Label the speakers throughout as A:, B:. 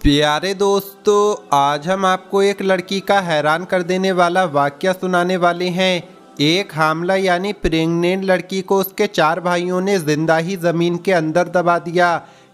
A: प्यारे दोस्तों, आज हम आपको एक लड़की का हैरान कर देने वाला वाकया सुनाने वाले हैं। एक हामला यानी प्रेग्नेंट लड़की को उसके 4 भाइयों ने जिंदा ही ज़मीन के अंदर दबा दिया।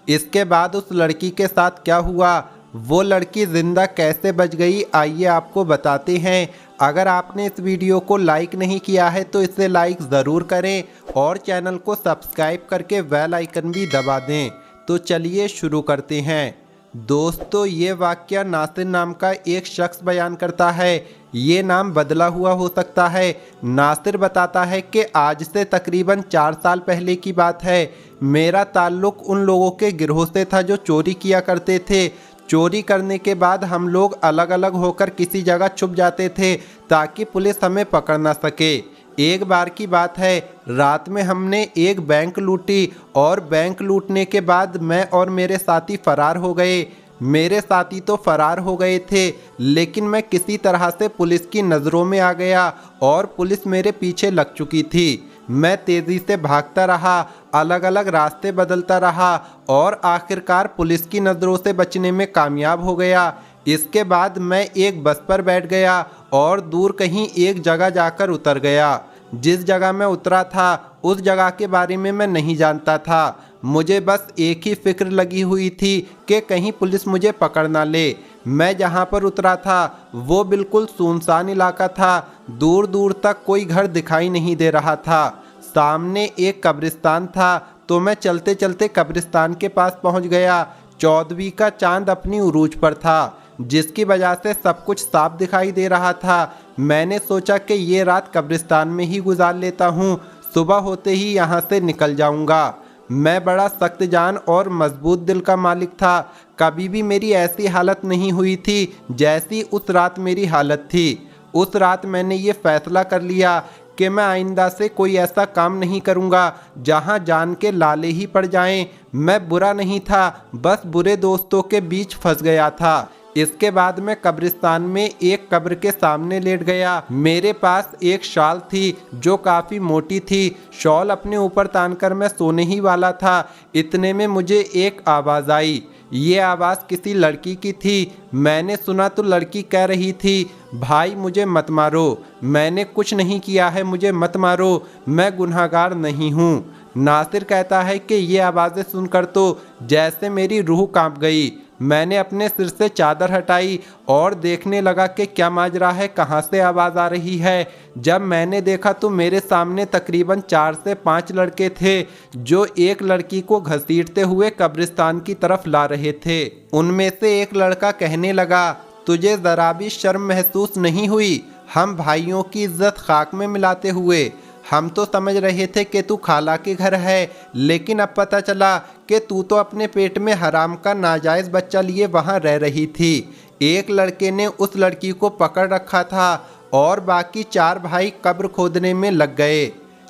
A: इसके बाद उस लड़की के साथ क्या हुआ, वो लड़की जिंदा कैसे बच गई, आइए आपको बताते हैं। अगर आपने इस वीडियो को लाइक नहीं किया है तो इसे लाइक ज़रूर करें और चैनल को सब्सक्राइब करके बेल आइकन भी दबा दें। तो चलिए शुरू करते हैं। दोस्तों, ये वाकया नासिर नाम का एक शख्स बयान करता है। ये नाम बदला हुआ हो सकता है। नासिर बताता है कि आज से तकरीबन 4 साल पहले की बात है। मेरा ताल्लुक़ उन लोगों के गिरोह से था जो चोरी किया करते थे। चोरी करने के बाद हम लोग अलग अलग होकर किसी जगह छुप जाते थे ताकि पुलिस हमें पकड़ ना सके। एक बार की बात है, रात में हमने एक बैंक लूटी और बैंक लूटने के बाद मैं और मेरे साथी फरार हो गए। मेरे साथी तो फरार हो गए थे, लेकिन मैं किसी तरह से पुलिस की नज़रों में आ गया और पुलिस मेरे पीछे लग चुकी थी। मैं तेज़ी से भागता रहा, अलग अलग रास्ते बदलता रहा और आखिरकार पुलिस की नज़रों से बचने में कामयाब हो गया। इसके बाद मैं एक बस पर बैठ गया और दूर कहीं एक जगह जाकर उतर गया। जिस जगह मैं उतरा था उस जगह के बारे में मैं नहीं जानता था। मुझे बस एक ही फिक्र लगी हुई थी कि कहीं पुलिस मुझे पकड़ ना ले। मैं जहाँ पर उतरा था वो बिल्कुल सुनसान इलाका था। दूर दूर तक कोई घर दिखाई नहीं दे रहा था। सामने एक कब्रिस्तान था, तो मैं चलते चलते कब्रिस्तान के पास पहुँच गया। 14वीं का चांद अपनी उरूज पर था, जिसकी वजह से सब कुछ साफ दिखाई दे रहा था। मैंने सोचा कि ये रात कब्रिस्तान में ही गुजार लेता हूँ, सुबह होते ही यहाँ से निकल जाऊँगा। मैं बड़ा सख्त जान और मजबूत दिल का मालिक था। कभी भी मेरी ऐसी हालत नहीं हुई थी जैसी उस रात मेरी हालत थी। उस रात मैंने ये फैसला कर लिया कि मैं आइंदा से कोई ऐसा काम नहीं करूँगा जहाँ जान के लाले ही पड़ जाएं। मैं बुरा नहीं था, बस बुरे दोस्तों के बीच फंस गया था। इसके बाद मैं कब्रिस्तान में एक कब्र के सामने लेट गया। मेरे पास एक शॉल थी जो काफ़ी मोटी थी। शॉल अपने ऊपर तानकर मैं सोने ही वाला था। इतने में मुझे एक आवाज़ आई। ये आवाज़ किसी लड़की की थी। मैंने सुना तो लड़की कह रही थी, भाई मुझे मत मारो, मैंने कुछ नहीं किया है, मुझे मत मारो, मैं गुनहगार नहीं हूँ। नासिर कहता है कि ये आवाज़ें सुनकर तो जैसे मेरी रूह कांप गई। मैंने अपने सिर से चादर हटाई और देखने लगा कि क्या माजरा है, कहाँ से आवाज़ आ रही है। जब मैंने देखा तो मेरे सामने तकरीबन 4 से 5 लड़के थे जो एक लड़की को घसीटते हुए कब्रिस्तान की तरफ ला रहे थे। उनमें से एक लड़का कहने लगा, तुझे ज़रा भी शर्म महसूस नहीं हुई हम भाइयों की इज्जत खाक में मिलाते हुए? हम तो समझ रहे थे कि तू खाला के घर है, लेकिन अब पता चला कि तू तो अपने पेट में हराम का नाजायज़ बच्चा लिए वहाँ रह रही थी। एक लड़के ने उस लड़की को पकड़ रखा था और बाकी 4 भाई कब्र खोदने में लग गए।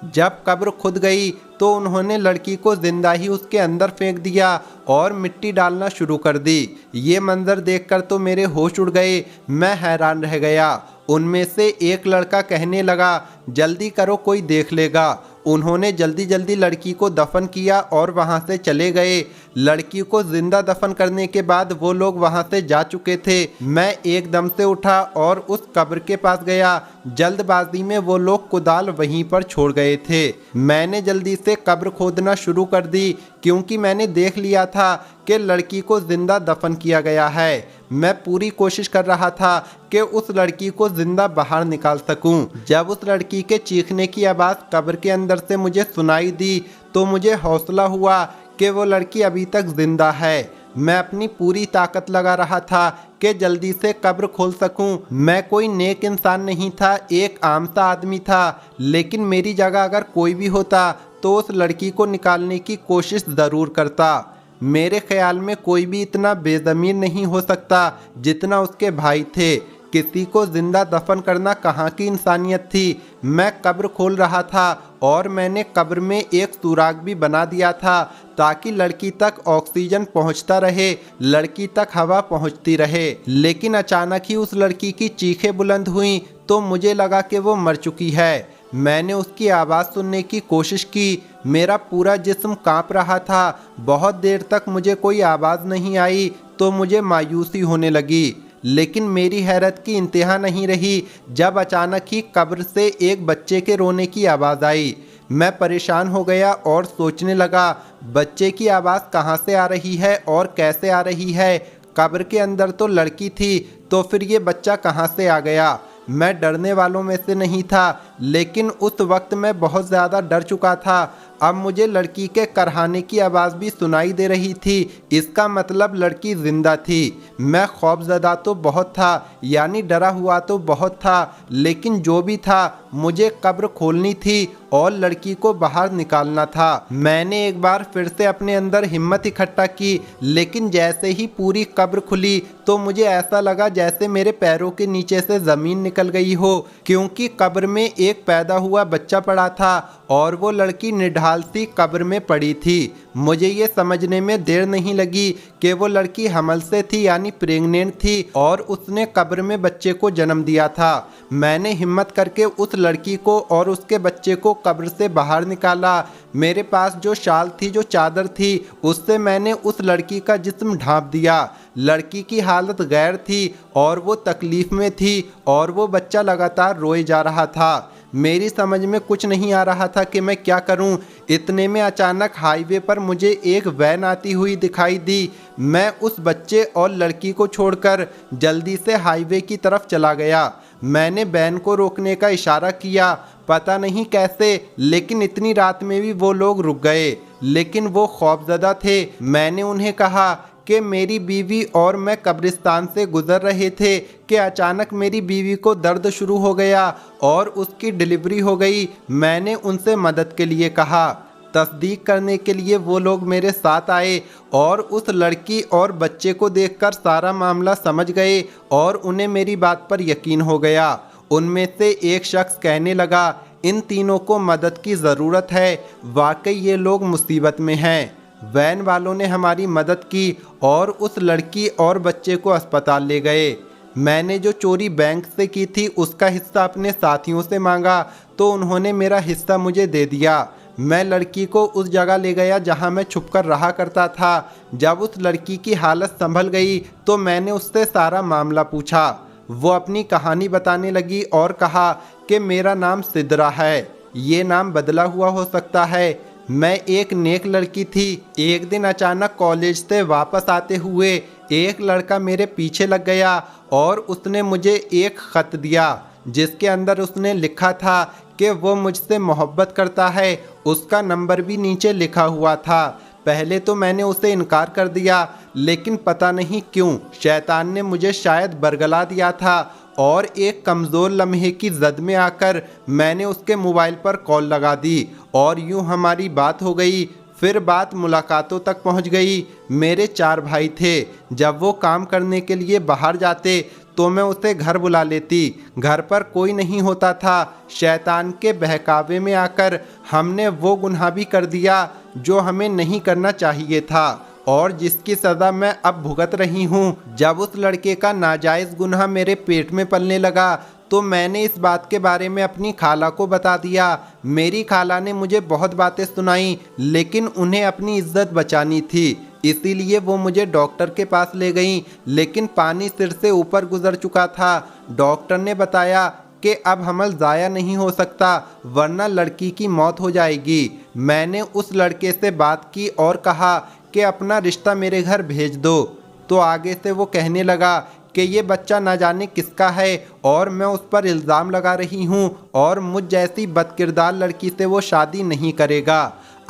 A: जब कब्र खुद गई तो उन्होंने लड़की को जिंदा ही उसके अंदर फेंक दिया और मिट्टी डालना शुरू कर दी। ये मंजर देखकर तो मेरे होश उड़ गए। मैं हैरान रह गया। उनमें से एक लड़का कहने लगा, जल्दी करो कोई देख लेगा। उन्होंने जल्दी जल्दी लड़की को दफन किया और वहाँ से चले गए। लड़की को जिंदा दफन करने के बाद वो लोग वहाँ से जा चुके थे। मैं एकदम से उठा और उस कब्र के पास गया। जल्दबाजी में वो लोग कुदाल वहीं पर छोड़ गए थे। मैंने जल्दी से कब्र खोदना शुरू कर दी क्योंकि मैंने देख लिया था कि लड़की को जिंदा दफन किया गया है। मैं पूरी कोशिश कर रहा था कि उस लड़की को जिंदा बाहर निकाल सकूं। जब उस लड़की के चीखने की आवाज़ कब्र के अंदर से मुझे सुनाई दी तो मुझे हौसला हुआ कि वो लड़की अभी तक जिंदा है। मैं अपनी पूरी ताकत लगा रहा था कि जल्दी से कब्र खोल सकूं। मैं कोई नेक इंसान नहीं था, एक आम सा आदमी था, लेकिन मेरी जगह अगर कोई भी होता तो उस लड़की को निकालने की कोशिश ज़रूर करता। मेरे ख्याल में कोई भी इतना बेज़मीर नहीं हो सकता जितना उसके भाई थे। किसी को जिंदा दफन करना कहाँ की इंसानियत थी। मैं कब्र खोल रहा था और मैंने कब्र में एक सुराग भी बना दिया था ताकि लड़की तक ऑक्सीजन पहुँचता रहे, लड़की तक हवा पहुँचती रहे। लेकिन अचानक ही उस लड़की की चीखें बुलंद हुईं तो मुझे लगा कि वो मर चुकी है। मैंने उसकी आवाज़ सुनने की कोशिश की। मेरा पूरा जिस्म कांप रहा था। बहुत देर तक मुझे कोई आवाज़ नहीं आई। तो मुझे मायूसी होने लगी। लेकिन मेरी हैरत की इंतहा नहीं रही जब अचानक ही कब्र से एक बच्चे के रोने की आवाज़ आई। मैं परेशान हो गया और सोचने लगा, बच्चे की आवाज़ कहाँ से आ रही है और कैसे आ रही है। कब्र के अंदर तो लड़की थी, तो फिर ये बच्चा कहाँ से आ गया। मैं डरने वालों में से नहीं था, लेकिन उस वक्त मैं बहुत ज़्यादा डर चुका था। अब मुझे लड़की के करहाने की आवाज़ भी सुनाई दे रही थी। इसका मतलब लड़की जिंदा थी। मैं खौफजदा तो बहुत था, यानी डरा हुआ तो बहुत था, लेकिन जो भी था मुझे कब्र खोलनी थी और लड़की को बाहर निकालना था। मैंने एक बार फिर से अपने अंदर हिम्मत इकट्ठा की, लेकिन जैसे ही पूरी कब्र खुली तो मुझे ऐसा लगा जैसे मेरे पैरों के नीचे से ज़मीन निकल गई हो, क्योंकि कब्र में एक पैदा हुआ बच्चा पड़ा था और वो लड़की निढाल सी कब्र में पड़ी थी। मुझे ये समझने में देर नहीं लगी कि वो लड़की हमल से थी, यानी प्रेग्नेंट थी, और उसने कब्र में बच्चे को जन्म दिया था। मैंने हिम्मत करके उस लड़की को और उसके बच्चे को कब्र से बाहर निकाला। मेरे पास जो शाल थी, जो चादर थी, उससे मैंने उस लड़की का जिस्म ढांप दिया। लड़की की हालत गैर थी और वो तकलीफ में थी और वो बच्चा लगातार रोए जा रहा था। मेरी समझ में कुछ नहीं आ रहा था कि मैं क्या करूं। इतने में अचानक हाईवे पर मुझे एक वैन आती हुई दिखाई दी। मैं उस बच्चे और लड़की को छोड़कर जल्दी से हाईवे की तरफ चला गया। मैंने वैन को रोकने का इशारा किया, पता नहीं कैसे, लेकिन इतनी रात में भी वो लोग रुक गए। लेकिन वो खौफजदा थे। मैंने उन्हें कहा कि मेरी बीवी और मैं कब्रिस्तान से गुजर रहे थे कि अचानक मेरी बीवी को दर्द शुरू हो गया और उसकी डिलीवरी हो गई। मैंने उनसे मदद के लिए कहा। तस्दीक करने के लिए वो लोग मेरे साथ आए और उस लड़की और बच्चे को देखकर सारा मामला समझ गए और उन्हें मेरी बात पर यकीन हो गया। उनमें से एक शख्स कहने लगा, इन तीनों को मदद की ज़रूरत है, वाकई ये लोग मुसीबत में हैं। वैन वालों ने हमारी मदद की और उस लड़की और बच्चे को अस्पताल ले गए। मैंने जो चोरी बैंक से की थी उसका हिस्सा अपने साथियों से मांगा, तो उन्होंने मेरा हिस्सा मुझे दे दिया। मैं लड़की को उस जगह ले गया जहां मैं छुपकर रहा करता था। जब उस लड़की की हालत संभल गई तो मैंने उससे सारा मामला पूछा। वो अपनी कहानी बताने लगी और कहा कि मेरा नाम सिद्रा है, ये नाम बदला हुआ हो सकता है। मैं एक नेक लड़की थी। एक दिन अचानक कॉलेज से वापस आते हुए एक लड़का मेरे पीछे लग गया और उसने मुझे एक ख़त दिया जिसके अंदर उसने लिखा था कि वो मुझसे मोहब्बत करता है। उसका नंबर भी नीचे लिखा हुआ था। पहले तो मैंने उसे इनकार कर दिया, लेकिन पता नहीं क्यों शैतान ने मुझे शायद बरगला दिया था और एक कमज़ोर लम्हे की जद में आकर मैंने उसके मोबाइल पर कॉल लगा दी और यूं हमारी बात हो गई। फिर बात मुलाकातों तक पहुंच गई। मेरे 4 भाई थे। जब वो काम करने के लिए बाहर जाते तो मैं उसे घर बुला लेती। घर पर कोई नहीं होता था। शैतान के बहकावे में आकर हमने वो गुनाह भी कर दिया जो हमें नहीं करना चाहिए था और जिसकी सज़ा मैं अब भुगत रही हूँ। जब उस लड़के का नाजायज़ गुनाह मेरे पेट में पलने लगा तो मैंने इस बात के बारे में अपनी खाला को बता दिया। मेरी खाला ने मुझे बहुत बातें सुनाई, लेकिन उन्हें अपनी इज्जत बचानी थी, इसीलिए वो मुझे डॉक्टर के पास ले गईं। लेकिन पानी सिर से ऊपर गुजर चुका था। डॉक्टर ने बताया कि अब हमल ज़ाया नहीं हो सकता, वरना लड़की की मौत हो जाएगी। मैंने उस लड़के से बात की और कहा कि अपना रिश्ता मेरे घर भेज दो। तो आगे से वो कहने लगा कि ये बच्चा ना जाने किसका है और मैं उस पर इल्ज़ाम लगा रही हूँ और मुझ जैसी बदकिरदार लड़की से वो शादी नहीं करेगा।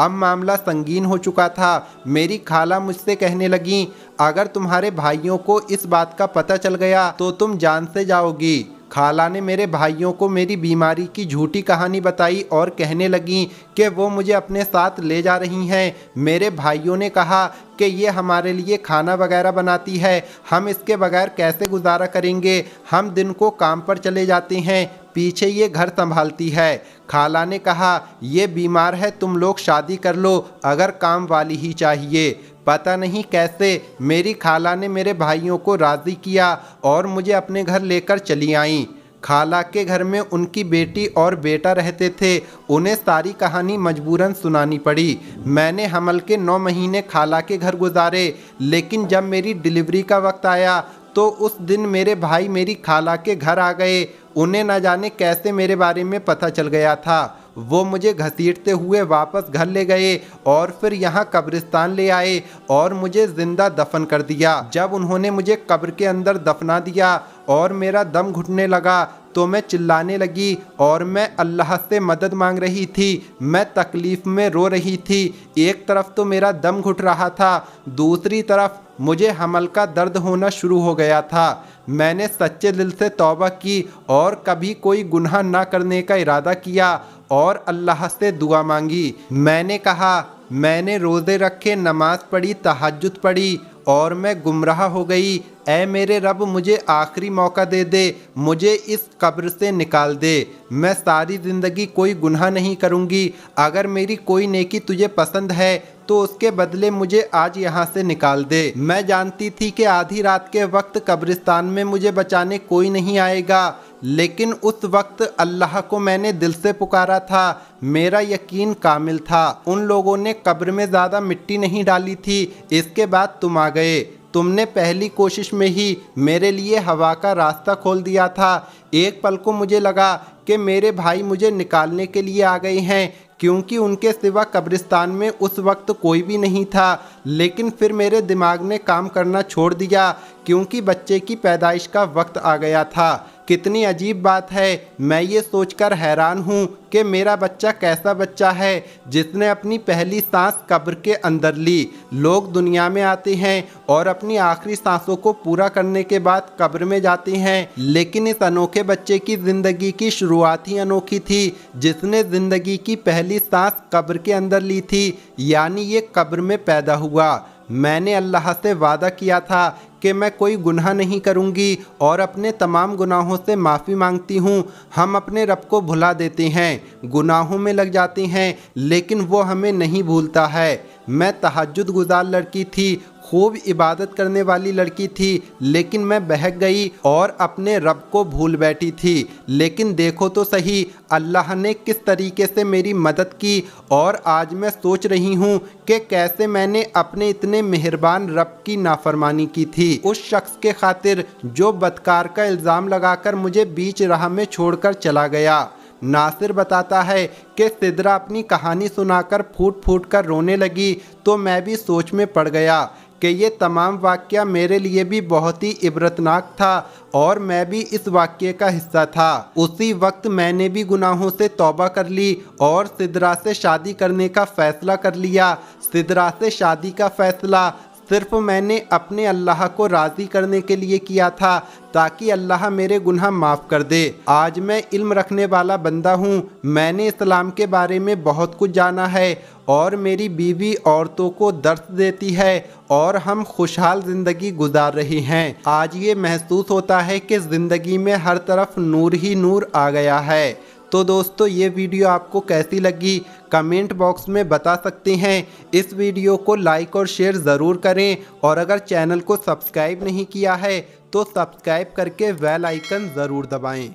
A: अब मामला संगीन हो चुका था। मेरी खाला मुझसे कहने लगी, अगर तुम्हारे भाइयों को इस बात का पता चल गया तो तुम जान से जाओगी। खाला ने मेरे भाइयों को मेरी बीमारी की झूठी कहानी बताई और कहने लगी कि वो मुझे अपने साथ ले जा रही हैं। मेरे भाइयों ने कहा कि ये हमारे लिए खाना वगैरह बनाती है, हम इसके बगैर कैसे गुजारा करेंगे। हम दिन को काम पर चले जाते हैं, पीछे ये घर संभालती है। खाला ने कहा, ये बीमार है, तुम लोग शादी कर लो, अगर काम वाली ही चाहिए। पता नहीं कैसे मेरी खाला ने मेरे भाइयों को राज़ी किया और मुझे अपने घर लेकर चली आईं। खाला के घर में उनकी बेटी और बेटा रहते थे। उन्हें सारी कहानी मजबूरन सुनानी पड़ी। मैंने हमल के 9 महीने खाला के घर गुजारे, लेकिन जब मेरी डिलीवरी का वक्त आया तो उस दिन मेरे भाई मेरी खाला के घर आ गए। उन्हें न जाने कैसे मेरे बारे में पता चल गया था। वो मुझे घसीटते हुए वापस घर ले गए और फिर यहाँ कब्रिस्तान ले आए और मुझे जिंदा दफन कर दिया। जब उन्होंने मुझे कब्र के अंदर दफना दिया और मेरा दम घुटने लगा तो मैं चिल्लाने लगी और मैं अल्लाह से मदद मांग रही थी। मैं तकलीफ़ में रो रही थी। एक तरफ तो मेरा दम घुट रहा था, दूसरी तरफ मुझे हमल का दर्द होना शुरू हो गया था। मैंने सच्चे दिल से तौबा की और कभी कोई गुनाह ना करने का इरादा किया और अल्लाह से दुआ मांगी। मैंने कहा, मैंने रोज़े रखे, नमाज पढ़ी, तहज्जुद पढ़ी और मैं गुमराह हो गई। ऐ मेरे रब, मुझे आखिरी मौका दे दे, मुझे इस कब्र से निकाल दे। मैं सारी ज़िंदगी कोई गुनाह नहीं करूँगी। अगर मेरी कोई नेकी तुझे पसंद है तो उसके बदले मुझे आज यहाँ से निकाल दे। मैं जानती थी कि आधी रात के वक्त कब्रिस्तान में मुझे बचाने कोई नहीं आएगा, लेकिन उस वक्त अल्लाह को मैंने दिल से पुकारा था। मेरा यकीन कामिल था। उन लोगों ने कब्र में ज़्यादा मिट्टी नहीं डाली थी। इसके बाद तुम आ गए। तुमने पहली कोशिश में ही मेरे लिए हवा का रास्ता खोल दिया था। एक पल को मुझे लगा कि मेरे भाई मुझे निकालने के लिए आ गए हैं, क्योंकि उनके सिवा कब्रिस्तान में उस वक्त कोई भी नहीं था। लेकिन फिर मेरे दिमाग ने काम करना छोड़ दिया, क्योंकि बच्चे की पैदाइश का वक्त आ गया था। कितनी अजीब बात है। मैं ये सोचकर हैरान हूँ कि मेरा बच्चा कैसा बच्चा है जिसने अपनी पहली सांस कब्र के अंदर ली। लोग दुनिया में आते हैं और अपनी आखिरी सांसों को पूरा करने के बाद कब्र में जाते हैं, लेकिन इस अनोखे बच्चे की ज़िंदगी की शुरुआत ही अनोखी थी, जिसने ज़िंदगी की पहली सांस कब्र के अंदर ली थी, यानी ये कब्र में पैदा हुआ। मैंने अल्लाह से वादा किया था कि मैं कोई गुनाह नहीं करूंगी और अपने तमाम गुनाहों से माफ़ी मांगती हूँ। हम अपने रब को भुला देते हैं, गुनाहों में लग जाते हैं, लेकिन वो हमें नहीं भूलता है। मैं तहज्जुद गुजार लड़की थी, खूब इबादत करने वाली लड़की थी, लेकिन मैं बहक गई और अपने रब को भूल बैठी थी। लेकिन देखो तो सही, अल्लाह ने किस तरीके से मेरी मदद की और आज मैं सोच रही हूँ कि कैसे मैंने अपने इतने मेहरबान रब की नाफरमानी की थी, उस शख्स के खातिर जो बदकार का इल्ज़ाम लगाकर मुझे बीच राह में छोड़कर चला गया। नासिर बताता है कि सिदरा अपनी कहानी सुनाकर फूट फूट कर रोने लगी तो मैं भी सोच में पड़ गया कि ये तमाम वाक़या मेरे लिए भी बहुत ही इबरतनाक था और मैं भी इस वाक़ये का हिस्सा था। उसी वक्त मैंने भी गुनाहों से तौबा कर ली और सिदरा से शादी करने का फ़ैसला कर लिया। सिदरा से शादी का फ़ैसला सिर्फ मैंने अपने अल्लाह को राज़ी करने के लिए किया था, ताकि अल्लाह मेरे गुनाह माफ़ कर दे। आज मैं इल्म रखने वाला बंदा हूँ। मैंने इस्लाम के बारे में बहुत कुछ जाना है और मेरी बीवी औरतों को दर्स देती है और हम खुशहाल ज़िंदगी गुजार रहे हैं। आज ये महसूस होता है कि ज़िंदगी में हर तरफ नूर ही नूर आ गया है। तो दोस्तों, ये वीडियो आपको कैसी लगी कमेंट बॉक्स में बता सकते हैं। इस वीडियो को लाइक और शेयर ज़रूर करें और अगर चैनल को सब्सक्राइब नहीं किया है तो सब्सक्राइब करके बेल आइकन ज़रूर दबाएं।